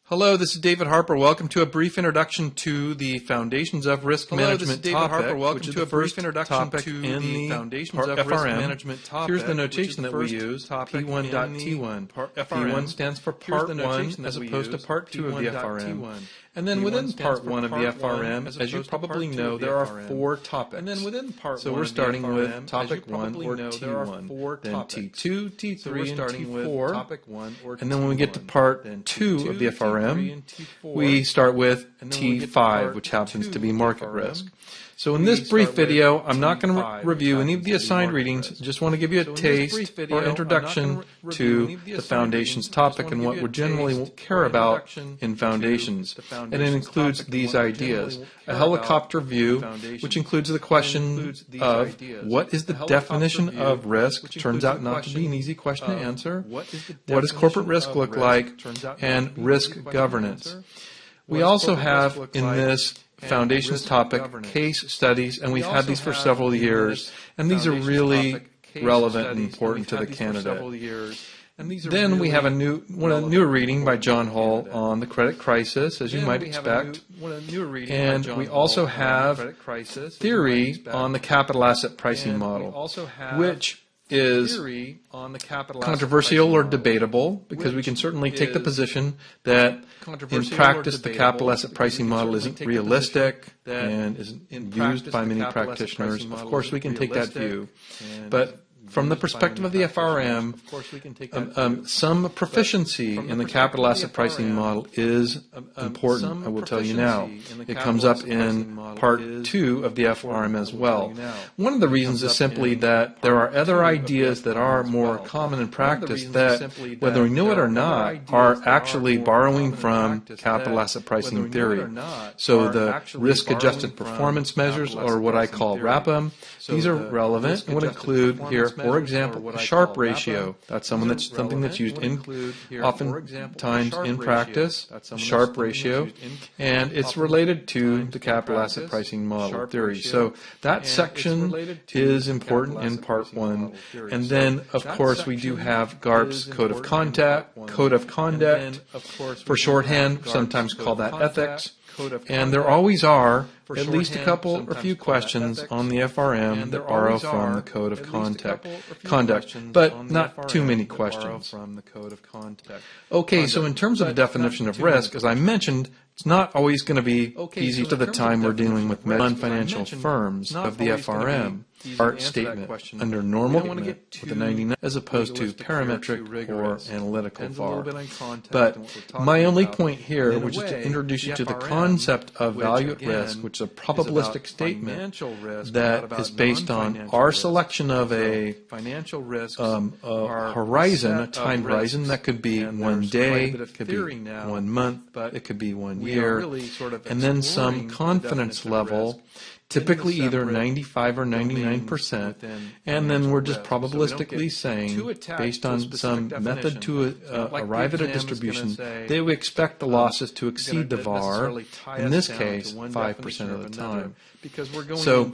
Hello, this is David Harper. Welcome to a brief introduction to the Foundations of Risk Management topic, which is the first topic in the FRM. Here's the notation that we use, P1.T1. P1 stands for Part 1 as opposed to Part 2 of the FRM. And then within Part 1 of the FRM, as you probably know, there are 4 topics. So we're starting with Topic 1 or T1, then T2, T3, and T4. And then when we get to Part 2 of the FRM, we start with T5, which happens to be market risk. So in this brief video, I'm not going to review any of the assigned readings. I just want to give you a taste or introduction to the Foundations topic and what we generally care about in Foundations. And it includes these ideas. A helicopter view, which includes the question of what is the definition of risk, which turns out not to be an easy question to answer. What does corporate risk look like? And risk governance. We also have in this Foundations topic case studies, and we've had these for several years, and these are really relevant and important to the candidate. Then we have a new reading by John Hall on the credit crisis, as you might expect, and we also have theory on the capital asset pricing model, which is controversial or debatable, because we can certainly take the position that in practice the capital asset pricing model isn't realistic and isn't used by many practitioners. Of course, we can take that view, but from the perspective of the FRM, some proficiency in the capital asset pricing model is important, I will tell you now. It comes up in Part 2 of the FRM as well. One of the reasons is simply that there are other ideas that are more common in practice that, whether we know it or not, are actually borrowing from capital asset pricing theory. So the risk-adjusted performance measures, or what I call RAPM, these are relevant and would include here, for example, a Sharpe ratio. That's something that's used oftentimes in practice, Sharpe ratio, and it's related to the capital asset pricing model theory. So that section is important in Part 1. And then, of course, we do have GARP's Code of Conduct, for shorthand, sometimes call that ethics. And there always are at least a couple or few questions on the FRM that borrow from the Code of Conduct, but not too many questions. Okay, so in terms of the definition of risk, as I mentioned, it's not always going to be easy to the time we're dealing with non-financial firms of the FRM. Our statement under normal with a 99 as opposed to parametric or analytical VAR. But my only point here, which is to introduce you to the concept of value at risk, which is a probabilistic statement that is based on our selection of a horizon, a time horizon that could be 1 day, it could be 1 month, it could be 1 year, and then some confidence level, typically either 95 or 99%, and then we're just probably saying, based on some method to arrive at a distribution, they would expect the losses to exceed the VAR, in this case, 5% of the time. So